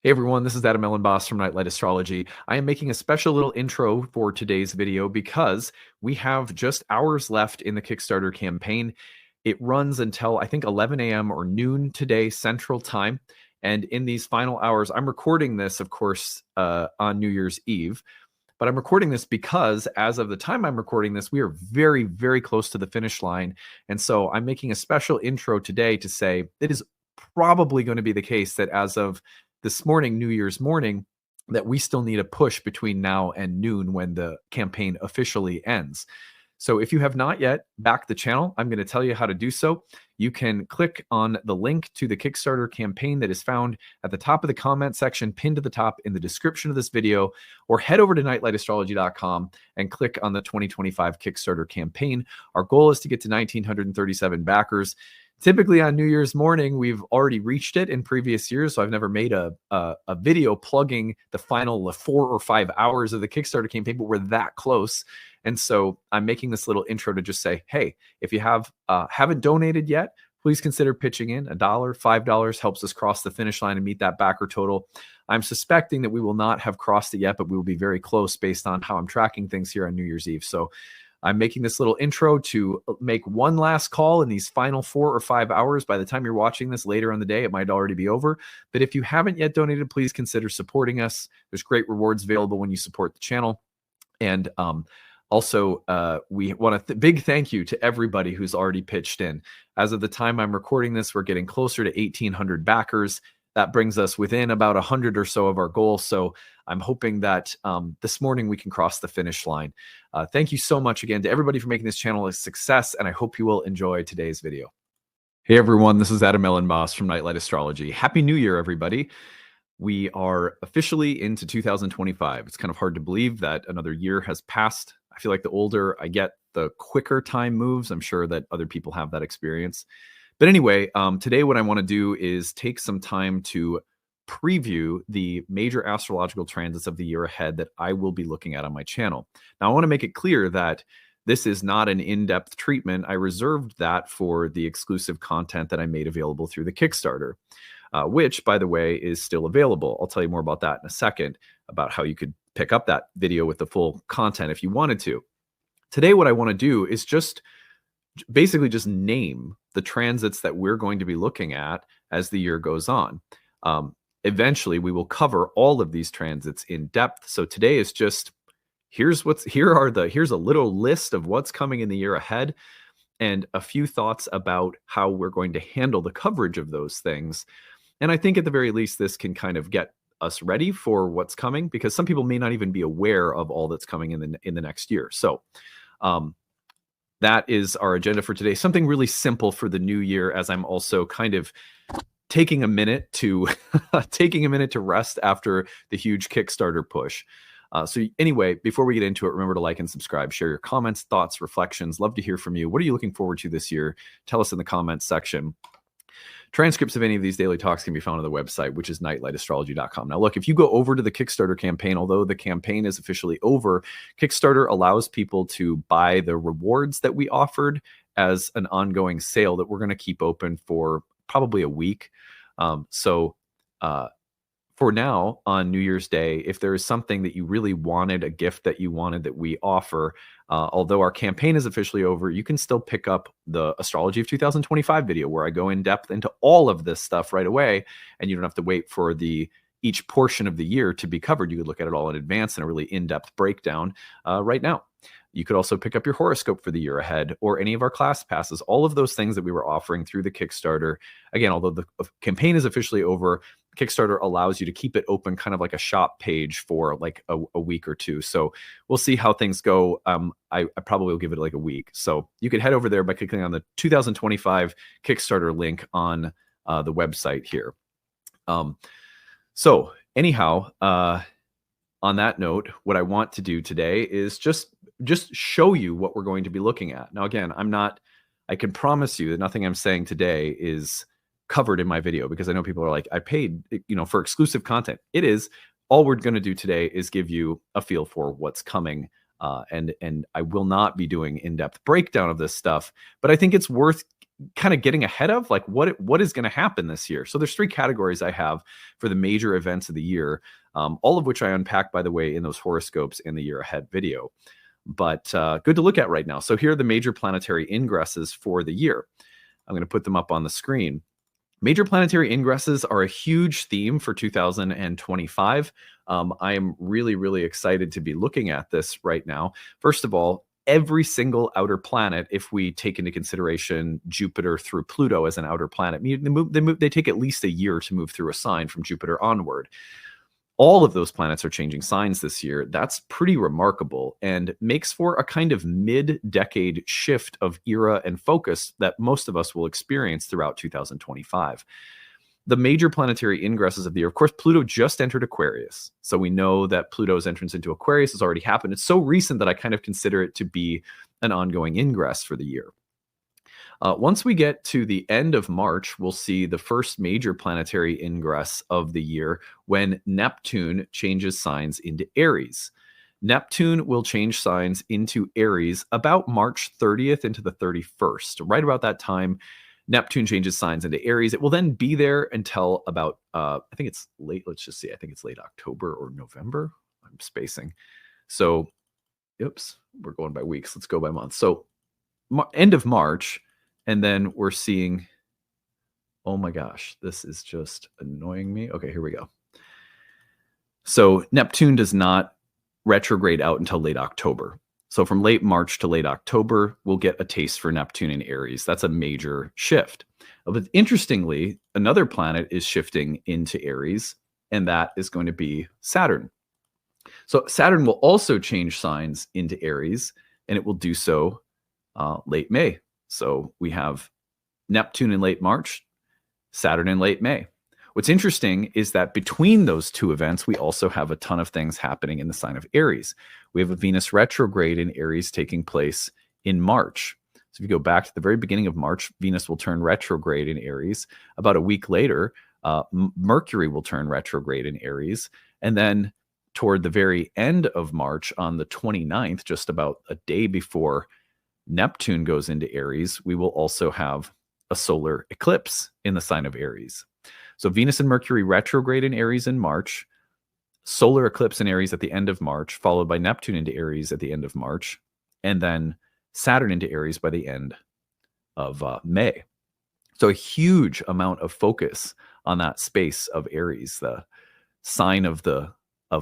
Hey everyone, this is Elenbaas from Nightlight Astrology. I am making a special little intro for today's video because we have just hours left in the Kickstarter campaign. It runs until I think 11 a.m. or noon today Central Time. And in these final hours, I'm recording this, of course, on New Year's Eve. But I'm recording this because as of the time I'm recording this, we are very, very close to the finish line. And so I'm making a special intro today to say it is probably going to be the case that as of this morning, New Year's morning, that we still need a push between now and noon when the campaign officially ends. So if you have not yet backed the channel, I'm going to tell you how to do so. You can click on the link to the Kickstarter campaign that is found at the top of the comment section, pinned to the top in the description of this video, or head over to nightlightastrology.com and click on the 2025 Kickstarter campaign. Our goal is to get to 1,937 backers. Typically on New Year's morning, we've already reached it in previous years, so I've never made a video plugging the final 4 or 5 hours of the Kickstarter campaign, but we're that close. And so I'm making this little intro to just say, hey, if you haven't donated yet, please consider pitching in. $1, $5 helps us cross the finish line and meet that backer total. I'm suspecting that we will not have crossed it yet, but we will be very close based on how I'm tracking things here on New Year's Eve. So I'm making this little intro to make one last call in these final 4 or 5 hours. By the time you're watching this later on the day, it might already be over. But if you haven't yet donated, please consider supporting us. There's great rewards available when you support the channel. And also, we want a big thank you to everybody who's already pitched in. As of the time I'm recording this, we're getting closer to 1,800 backers. That brings us within about 100 or so of our goal. So I'm hoping that this morning we can cross the finish line. Thank you so much again to everybody for making this channel a success, and I hope you will enjoy today's video. Hey everyone, this is Elenbaas from Nightlight Astrology. Happy New Year, everybody. We are officially into 2025. It's kind of hard to believe that another year has passed. I feel like the older I get, the quicker time moves. I'm sure that other people have that experience. But anyway, today what I want to do is take some time to preview the major astrological transits of the year ahead that I will be looking at on my channel. Now, I want to make it clear that this is not an in-depth treatment. I reserved that for the exclusive content that I made available through the Kickstarter, which, by the way, is still available. I'll tell you more about that in a second, about how you could pick up that video with the full content if you wanted to. Today, what I want to do is basically just name the transits that we're going to be looking at as the year goes on. Eventually, we will cover all of these transits in depth. So today is just here's a little list of what's coming in the year ahead, and a few thoughts about how we're going to handle the coverage of those things. And I think at the very least, this can kind of get us ready for what's coming, because some people may not even be aware of all that's coming in the next year. So that is our agenda for today. Something really simple for the new year, as I'm also kind of taking a minute to rest after the huge Kickstarter push. So anyway, before we get into it, remember to like and subscribe, share your comments, thoughts, reflections. Love to hear from you. What are you looking forward to this year? Tell us in the comments section. Transcripts of any of these daily talks can be found on the website, which is nightlightastrology.com. Now, look, if you go over to the Kickstarter campaign, although the campaign is officially over, Kickstarter allows people to buy the rewards that we offered as an ongoing sale that we're going to keep open for probably a week. For now, on New Year's Day, if there is something that you really wanted, a gift that you wanted that we offer, although our campaign is officially over, you can still pick up the Astrology of 2025 video where I go in depth into all of this stuff right away, and you don't have to wait for each portion of the year to be covered. You could look at it all in advance in a really in-depth breakdown right now. You could also pick up your horoscope for the year ahead, or any of our class passes, all of those things that we were offering through the Kickstarter. Again, although the campaign is officially over, Kickstarter allows you to keep it open, kind of like a shop page, for like a week or two. So we'll see how things go. I probably will give it like a week. So you could head over there by clicking on the 2025 Kickstarter link on the website here. So anyhow, on that note, what I want to do today is just show you what we're going to be looking at. Now, again, I can promise you that nothing I'm saying today is covered in my video, because I know people are like, I paid, for exclusive content. It is. All we're going to do today is give you a feel for what's coming. And I will not be doing in-depth breakdown of this stuff, but I think it's worth kind of getting ahead of, like what is going to happen this year. So there's 3 categories I have for the major events of the year, all of which I unpack, by the way, in those horoscopes in the year ahead video. But good to look at right now. So here are the major planetary ingresses for the year. I'm going to put them up on the screen. Major planetary ingresses are a huge theme for 2025. I am really, really excited to be looking at this right now. First of all, every single outer planet, if we take into consideration Jupiter through Pluto as an outer planet, they take at least a year to move through a sign from Jupiter onward. All of those planets are changing signs this year. That's pretty remarkable and makes for a kind of mid-decade shift of era and focus that most of us will experience throughout 2025. The major planetary ingresses of the year, of course, Pluto just entered Aquarius. So we know that Pluto's entrance into Aquarius has already happened. It's so recent that I kind of consider it to be an ongoing ingress for the year. Once we get to the end of March, we'll see the first major planetary ingress of the year when Neptune changes signs into Aries. Neptune will change signs into Aries about March 30th into the 31st. Right about that time, Neptune changes signs into Aries. It will then be there until about, I think it's late, let's just see, I think it's late October or November. I'm spacing. So, oops, we're going by weeks. Let's go by months. So, end of March. And then we're seeing, oh my gosh, this is just annoying me. Okay, here we go. So Neptune does not retrograde out until late October. So from late March to late October, we'll get a taste for Neptune in Aries. That's a major shift. But interestingly, another planet is shifting into Aries, and that is going to be Saturn. So Saturn will also change signs into Aries, and it will do so late May. So we have Neptune in late March, Saturn in late May. What's interesting is that between those 2 events, we also have a ton of things happening in the sign of Aries. We have a Venus retrograde in Aries taking place in March. So if you go back to the very beginning of March, Venus will turn retrograde in Aries. About a week later, Mercury will turn retrograde in Aries. And then toward the very end of March, on the 29th, just about a day before Neptune goes into Aries, we will also have a solar eclipse in the sign of Aries. So Venus and Mercury retrograde in Aries in March, solar eclipse in Aries at the end of March, followed by Neptune into Aries at the end of March, and then Saturn into Aries by the end of May. So a huge amount of focus on that space of Aries, the sign of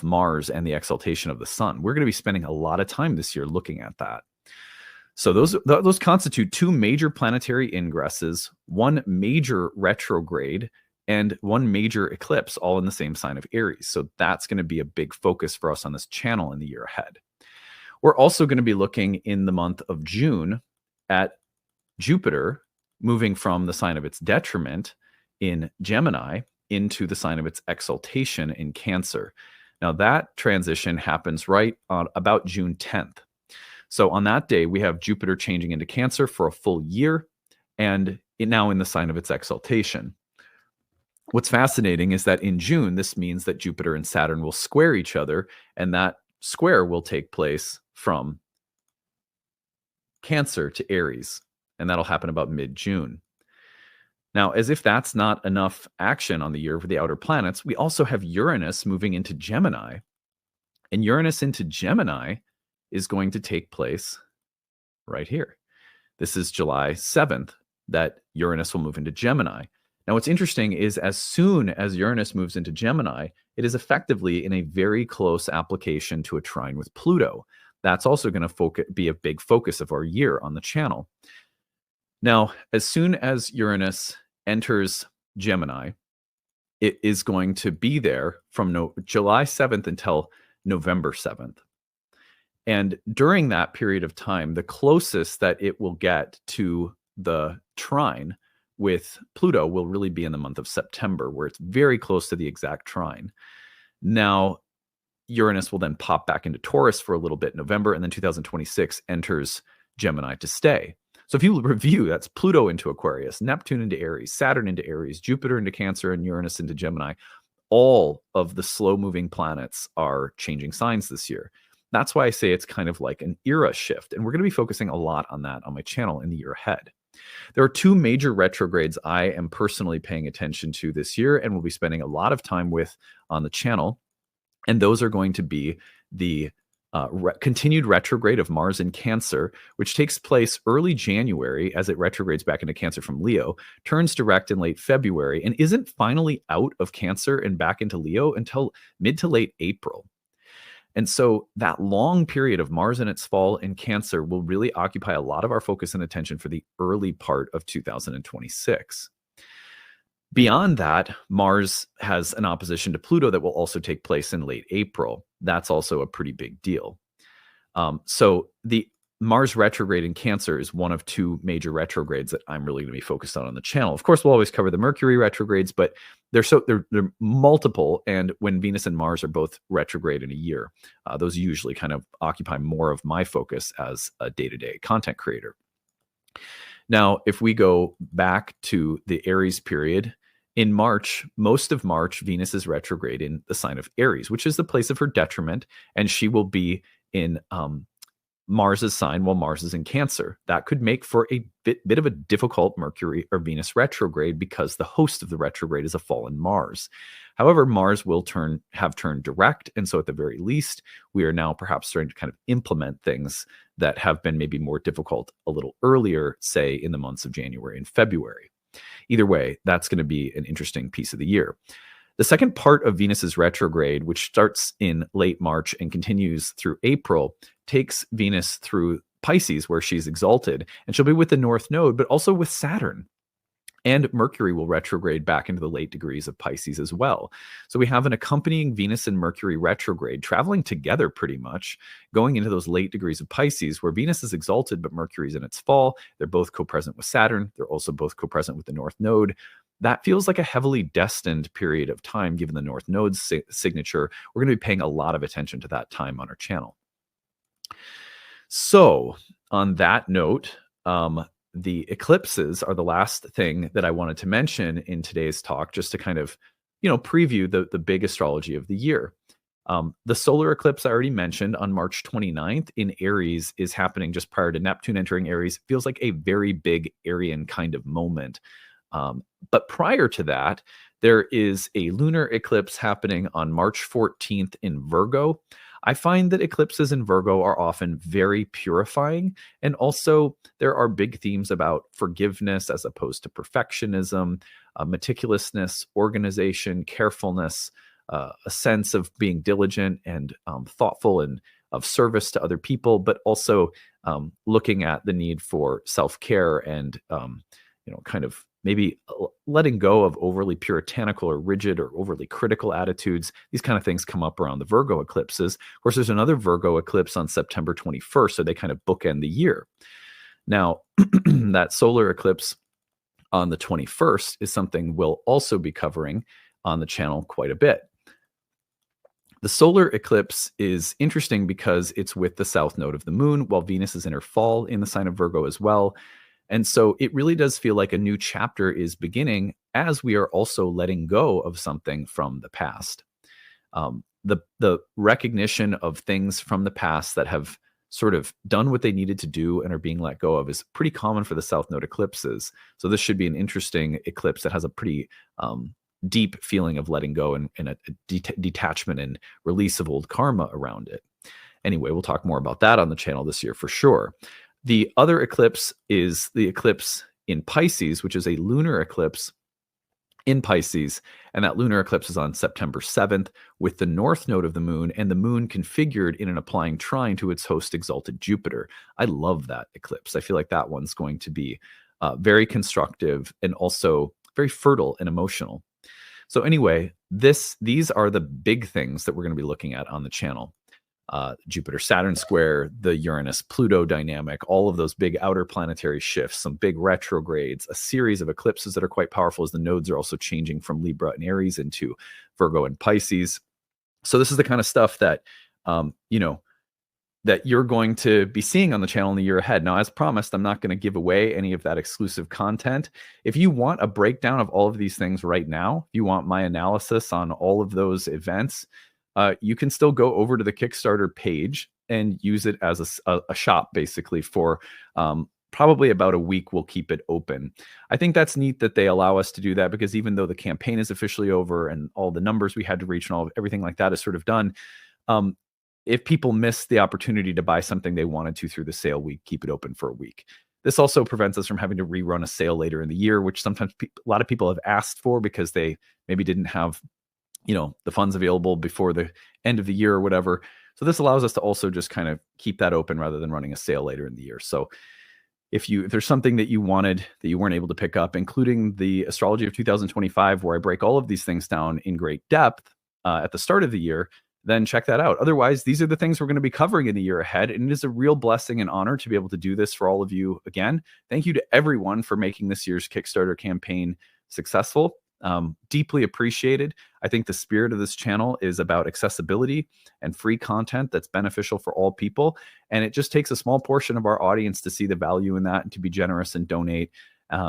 Mars and the exaltation of the sun. We're going to be spending a lot of time this year looking at that. So those constitute 2 major planetary ingresses, 1 major retrograde, and 1 major eclipse, all in the same sign of Aries. So that's going to be a big focus for us on this channel in the year ahead. We're also going to be looking in the month of June at Jupiter moving from the sign of its detriment in Gemini into the sign of its exaltation in Cancer. Now that transition happens right on about June 10th. So on that day, we have Jupiter changing into Cancer for a full year, and now in the sign of its exaltation. What's fascinating is that in June, this means that Jupiter and Saturn will square each other, and that square will take place from Cancer to Aries, and that'll happen about mid-June. Now, as if that's not enough action on the year for the outer planets, we also have Uranus moving into Gemini, and Uranus into Gemini is going to take place right here. This is July 7th that Uranus will move into Gemini. Now, what's interesting is as soon as Uranus moves into Gemini, it is effectively in a very close application to a trine with Pluto. That's also going to be a big focus of our year on the channel. Now, as soon as Uranus enters Gemini, it is going to be there from July 7th until November 7th. And during that period of time, the closest that it will get to the trine with Pluto will really be in the month of September, where it's very close to the exact trine. Now, Uranus will then pop back into Taurus for a little bit in November, and then 2026 enters Gemini to stay. So if you review, that's Pluto into Aquarius, Neptune into Aries, Saturn into Aries, Jupiter into Cancer, and Uranus into Gemini. All of the slow-moving planets are changing signs this year. That's why I say it's kind of like an era shift. And we're going to be focusing a lot on that on my channel in the year ahead. There are two major retrogrades I am personally paying attention to this year and will be spending a lot of time with on the channel. And those are going to be the continued retrograde of Mars in Cancer, which takes place early January as it retrogrades back into Cancer from Leo, turns direct in late February, and isn't finally out of Cancer and back into Leo until mid to late April. And so that long period of Mars in its fall in Cancer will really occupy a lot of our focus and attention for the early part of 2026. Beyond that, Mars has an opposition to Pluto that will also take place in late April. That's also a pretty big deal. So the Mars retrograde in Cancer is one of two major retrogrades that I'm really going to be focused on the channel. Of course, we'll always cover the Mercury retrogrades, but they're multiple. And when Venus and Mars are both retrograde in a year, those usually kind of occupy more of my focus as a day-to-day content creator. Now, if we go back to the Aries period, in March, most of March, Venus is retrograde in the sign of Aries, which is the place of her detriment, and she will be in Mars's sign while Mars is in Cancer. That could make for a bit of a difficult Mercury or Venus retrograde because the host of the retrograde is a fallen Mars. However, Mars will have turned direct, and so at the very least, we are now perhaps starting to kind of implement things that have been maybe more difficult a little earlier, say in the months of January and February. Either way, that's going to be an interesting piece of the year. The second part of Venus's retrograde, which starts in late March and continues through April, takes Venus through Pisces, where she's exalted, and she'll be with the North Node, but also with Saturn. And Mercury will retrograde back into the late degrees of Pisces as well. So we have an accompanying Venus and Mercury retrograde traveling together pretty much, going into those late degrees of Pisces, where Venus is exalted, but Mercury's in its fall. They're both co-present with Saturn. They're also both co-present with the North Node. That feels like a heavily destined period of time, given the North Node's signature. We're going to be paying a lot of attention to that time on our channel. So on that note, the eclipses are the last thing that I wanted to mention in today's talk, just to kind of, preview the big astrology of the year. The solar eclipse I already mentioned on March 29th in Aries is happening just prior to Neptune entering Aries. Feels like a very big Arian kind of moment. But prior to that, there is a lunar eclipse happening on March 14th in Virgo. I find that eclipses in Virgo are often very purifying. And also there are big themes about forgiveness as opposed to perfectionism, meticulousness, organization, carefulness, a sense of being diligent and thoughtful and of service to other people, but also looking at the need for self-care and, kind of maybe letting go of overly puritanical or rigid or overly critical attitudes. These kind of things come up around the Virgo eclipses. Of course, there's another Virgo eclipse on September 21st, so they kind of bookend the year. Now, that solar eclipse on the 21st is something we'll also be covering on the channel quite a bit. The solar eclipse is interesting because it's with the south node of the moon, while Venus is in her fall in the sign of Virgo as well. And so it really does feel like a new chapter is beginning as we are also letting go of something from the past. The recognition of things from the past that have sort of done what they needed to do and are being let go of is pretty common for the South Node eclipses. So this should be an interesting eclipse that has a pretty deep feeling of letting go and a detachment and release of old karma around it. Anyway, we'll talk more about that on the channel this year for sure. The other eclipse is the eclipse in Pisces, which is a lunar eclipse in Pisces. And that lunar eclipse is on September 7th with the north node of the moon and the moon configured in an applying trine to its host exalted Jupiter. I love that eclipse. I feel like that one's going to be very constructive and also very fertile and emotional. So anyway, these are the big things that we're going to be looking at on the channel. Jupiter-Saturn square, the Uranus-Pluto dynamic, all of those big outer planetary shifts, some big retrogrades, a series of eclipses that are quite powerful as the nodes are also changing from Libra and Aries into Virgo and Pisces. So this is the kind of stuff that, that you're going to be seeing on the channel in the year ahead. Now, as promised, I'm not going to give away any of that exclusive content. If you want a breakdown of all of these things right now, if you want my analysis on all of those events, you can still go over to the Kickstarter page and use it as a shop, basically, for probably about a week we'll keep it open. I think that's neat that they allow us to do that, because even though the campaign is officially over and all the numbers we had to reach and everything like that is sort of done, um, if people miss the opportunity to buy something they wanted to through the sale, we keep it open for a week. This also prevents us from having to rerun a sale later in the year, which sometimes a lot of people have asked for because they maybe didn't have, the funds available before the end of the year or whatever. So this allows us to also just kind of keep that open rather than running a sale later in the year. So if there's something that you wanted that you weren't able to pick up, including the Astrology of 2025, where I break all of these things down in great depth at the start of the year, then check that out. Otherwise, these are the things we're going to be covering in the year ahead. And it is a real blessing and honor to be able to do this for all of you again. Thank you to everyone for making this year's Kickstarter campaign successful. Deeply appreciated. I think the spirit of this channel is about accessibility and free content that's beneficial for all people. And it just takes a small portion of our audience to see the value in that and to be generous and donate,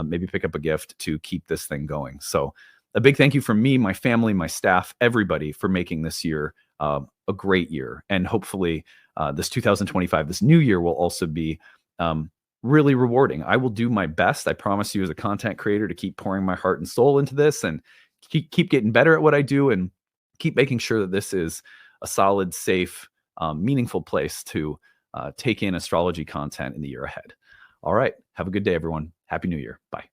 maybe pick up a gift to keep this thing going. So a big thank you from me, my family, my staff, everybody for making this year a great year. And hopefully this 2025, this new year, will also be really rewarding. I will do my best, I promise you, as a content creator, to keep pouring my heart and soul into this and keep getting better at what I do and keep making sure that this is a solid, safe, meaningful place to take in astrology content in the year ahead. All right. Have a good day, everyone. Happy New Year. Bye.